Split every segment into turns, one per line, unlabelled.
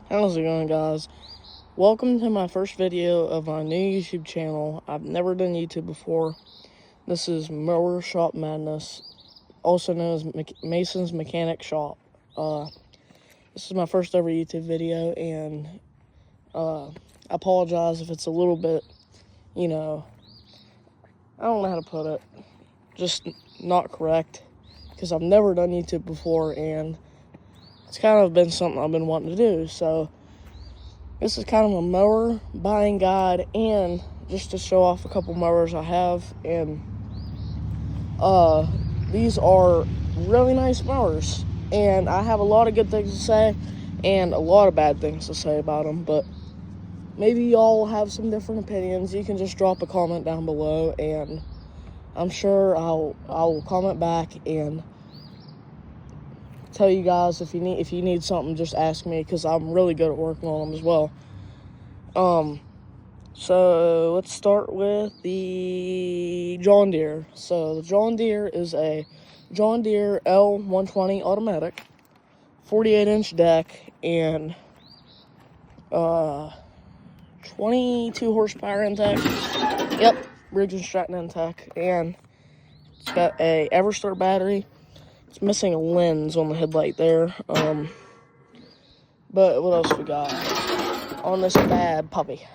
How's it going, guys? Welcome to my first video of my new YouTube channel. I've never done YouTube before. This is Mower-shop-madness, also known as Mason's Mechanic Shop. This is my first ever YouTube video, and I apologize if it's a little bit, I don't know how to put it, just not correct, because I've never done YouTube before, and it's kind of been something I've been wanting to do. So this is kind of a mower buying guide, and just to show off a couple mowers I have. And these are really nice mowers, and I have a lot of good things to say and a lot of bad things to say about them, but maybe y'all have some different opinions. You can just drop a comment down below, and I'm sure I'll comment back and tell you guys if you need something, just ask me, because I'm really good at working on them as well. So let's start with the John Deere. So the John Deere is a John Deere l120 automatic, 48-inch deck, and 22 horsepower intake. Yep, Briggs & Stratton intake, and it's got a Everstart battery. It's missing a lens on the headlight there. But what else we got on this bad puppy?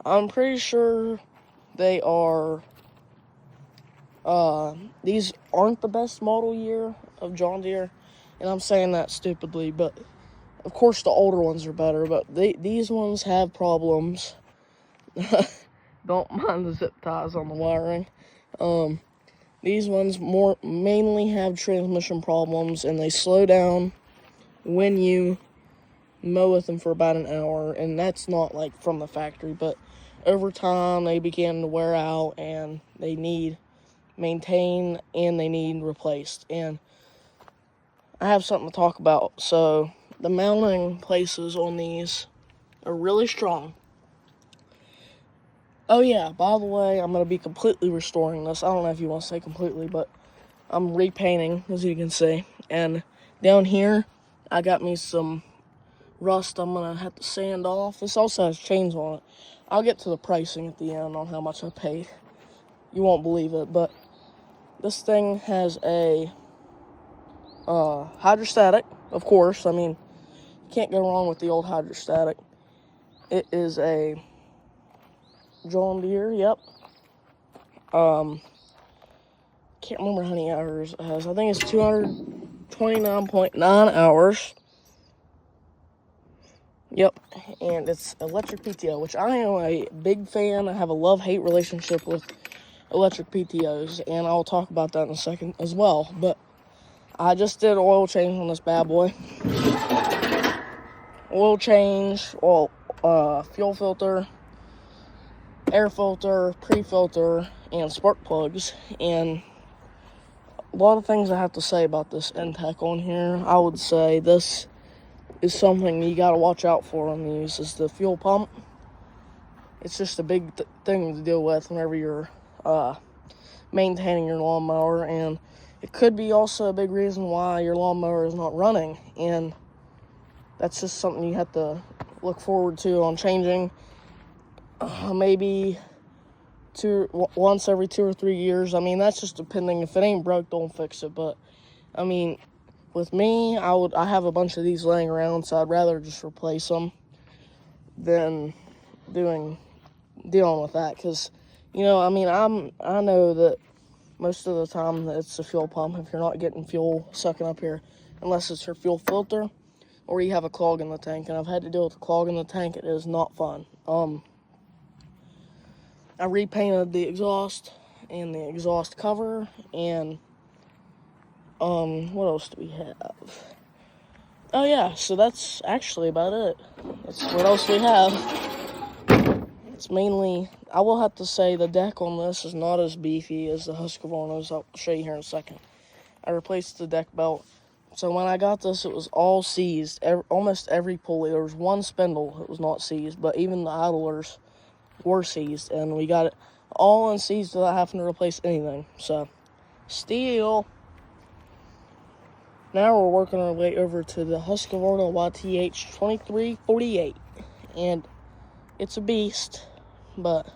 I'm pretty sure they are, these aren't the best model year of John Deere, and I'm saying that stupidly, but of course the older ones are better, but these ones have problems. Don't mind the zip ties on the wiring. These ones mainly have transmission problems, and they slow down when you mow with them for about an hour, and that's not like from the factory, but over time they begin to wear out, and they need maintained, and they need replaced. And I have something to talk about. So the mounting places on these are really strong. Oh yeah, by the way, I'm going to be completely restoring this. I don't know if you want to say completely, but I'm repainting, as you can see. And down here, I got me some rust I'm going to have to sand off. This also has chains on it. I'll get to the pricing at the end on how much I paid. You won't believe it, but this thing has a hydrostatic, of course. I mean, you can't go wrong with the old hydrostatic. It is a John Deere, yep. Can't remember how many hours it has. I think it's 229.9 hours. Yep, and it's electric PTO, which I am a big fan. I have a love-hate relationship with electric PTOs, and I'll talk about that in a second as well. But I just did oil change on this bad boy. Oil change, fuel filter, air filter, pre-filter, and spark plugs. And a lot of things I have to say about this intake on here. I would say this is something you got to watch out for on these, is the fuel pump. It's just a big thing to deal with whenever you're maintaining your lawnmower, and it could be also a big reason why your lawnmower is not running, and that's just something you have to look forward to on changing. Maybe once every 2 or 3 years. I mean, that's just depending. If it ain't broke, don't fix it. But I mean, with me, I have a bunch of these laying around, so I'd rather just replace them than dealing with that. Because I know that most of the time that it's the fuel pump if you're not getting fuel sucking up here, unless it's your fuel filter or you have a clog in the tank. And I've had to deal with a clog in the tank. It is not fun. I repainted the exhaust and the exhaust cover, and what else do we have? Oh yeah, so that's actually about it. That's what else we have. It's mainly, I will have to say, the deck on this is not as beefy as the Husqvarna's. I'll show you here in a second. I replaced the deck belt. So when I got this, it was all seized. Almost every pulley. There was one spindle that was not seized, but even the idlers were seized, and we got it all unseized without having to replace anything. So, still, Now we're working our way over to the Husqvarna YTH-2348, and it's a beast, but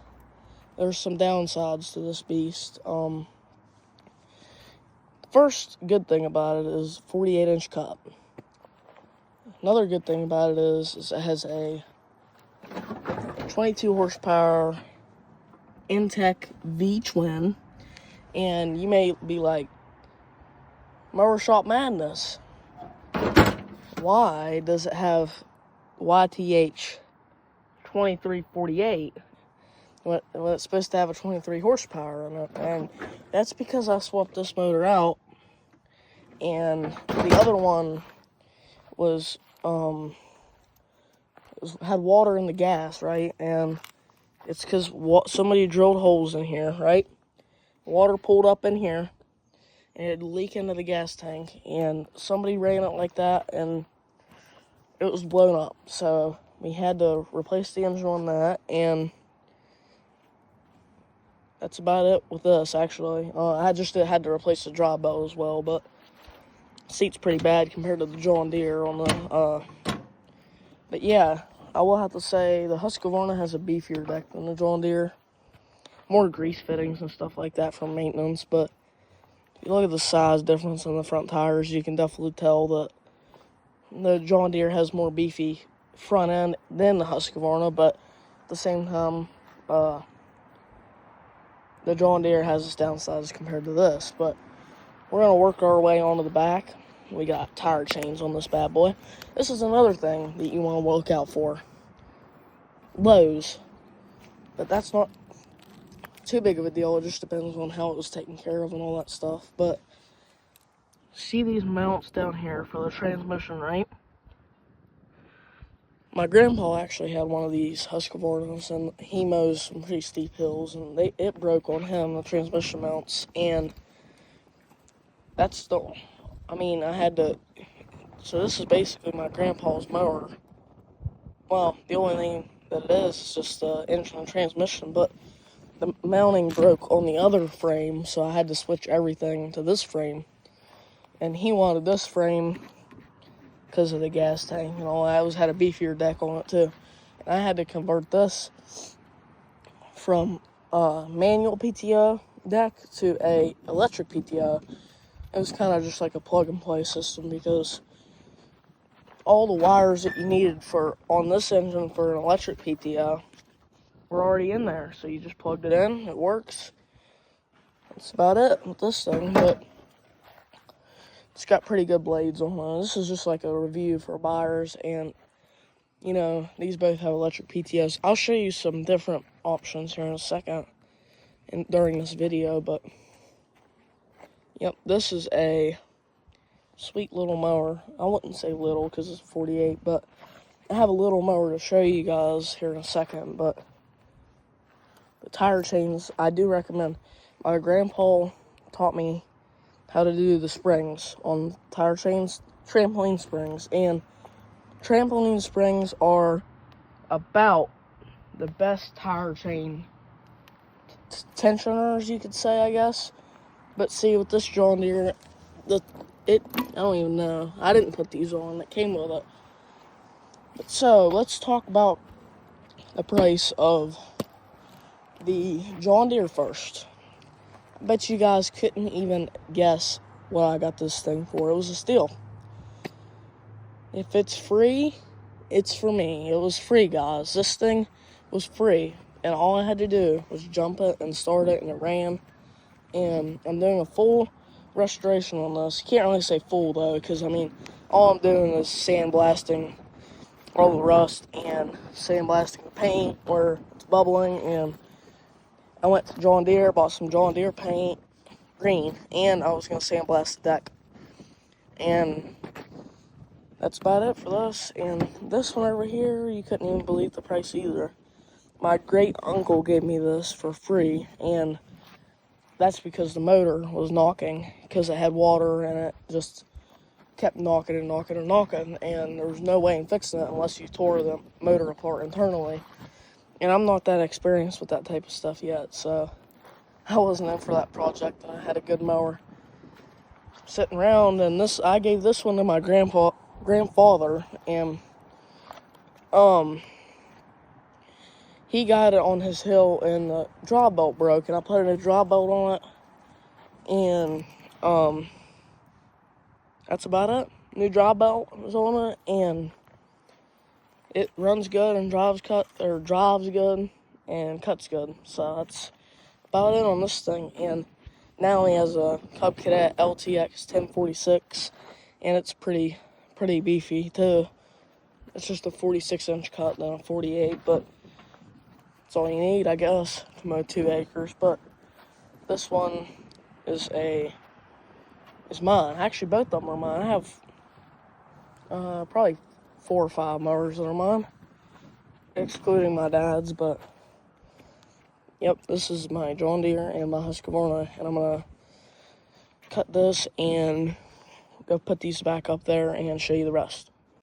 there's some downsides to this beast. First good thing about it is 48-inch cut. Another good thing about it is it has a 22 horsepower Intech V-twin, and you may be like, Mower-shop-madness. Why does it have YTH 2348 when it's supposed to have a 23 horsepower in it? And that's because I swapped this motor out, and the other one had water in the gas, right? And it's because somebody drilled holes in here, right? Water pulled up in here, and it'd leak into the gas tank, and somebody ran it like that, and it was blown up. So we had to replace the engine on that, and that's about it with this, actually. I just had to replace the drive belt as well, but the seat's pretty bad compared to the John Deere on the, but yeah, I will have to say the Husqvarna has a beefier deck than the John Deere. More grease fittings and stuff like that for maintenance, but if you look at the size difference in the front tires, you can definitely tell that the John Deere has more beefy front end than the Husqvarna, but at the same time, the John Deere has its downsides compared to this. But we're going to work our way onto the back. We got tire chains on this bad boy. This is another thing that you want to look out for. Lows. But that's not too big of a deal. It just depends on how it was taken care of and all that stuff. But see these mounts down here for the transmission, right? My grandpa actually had one of these Husqvarnas, and he mows some pretty steep hills, and it broke on him, the transmission mounts, and that's I had to, so this is basically my grandpa's mower. Well, the only thing that it is just the engine and transmission, but the mounting broke on the other frame, so I had to switch everything to this frame, and he wanted this frame because of the gas tank and all that. It had a beefier deck on it too, and I had to convert this from a manual PTO deck to a electric PTO. It was kind of just like a plug-and-play system because all the wires that you needed on this engine for an electric PTO were already in there. So you just plugged it in, it works. That's about it with this thing, but it's got pretty good blades on it. This is just like a review for buyers, and these both have electric PTOs. I'll show you some different options here in a second during this video, but yep, this is a sweet little mower. I wouldn't say little because it's 48, but I have a little mower to show you guys here in a second. But the tire chains, I do recommend. My grandpa taught me how to do the springs on tire chains, trampoline springs, and trampoline springs are about the best tire chain tensioners, you could say, I guess. But see, with this John Deere, I don't even know. I didn't put these on. It came with it. But so, let's talk about the price of the John Deere first. I bet you guys couldn't even guess what I got this thing for. It was a steal. If it's free, it's for me. It was free, guys. This thing was free. And all I had to do was jump it and start it, and it ran. And I'm doing a full restoration on this. You can't really say full, though, because, all I'm doing is sandblasting all the rust and sandblasting the paint where it's bubbling. And I went to John Deere, bought some John Deere paint, green, and I was going to sandblast the deck. And that's about it for this. And this one over here, you couldn't even believe the price either. My great uncle gave me this for free, and that's because the motor was knocking, because it had water and it just kept knocking and knocking and knocking, and there was no way in fixing it unless you tore the motor apart internally. And I'm not that experienced with that type of stuff yet, so I wasn't in for that project, and I had a good mower. sitting around, and I gave this one to my grandfather, and he got it on his hill, and the drive belt broke, and I put a new drive belt on it, and that's about it. New drive belt was on it, and it runs good and drives good and cuts good. So that's about it on this thing. And now he has a Cub Cadet LTX 1046, and it's pretty beefy too. It's just a 46-inch cut, not a 48, but that's all you need, I guess, to mow 2 acres. But this one is mine. Actually, both of them are mine. I have probably 4 or 5 mowers that are mine, excluding my dad's. But yep, this is my John Deere and my Husqvarna, and I'm gonna cut this and go put these back up there and show you the rest.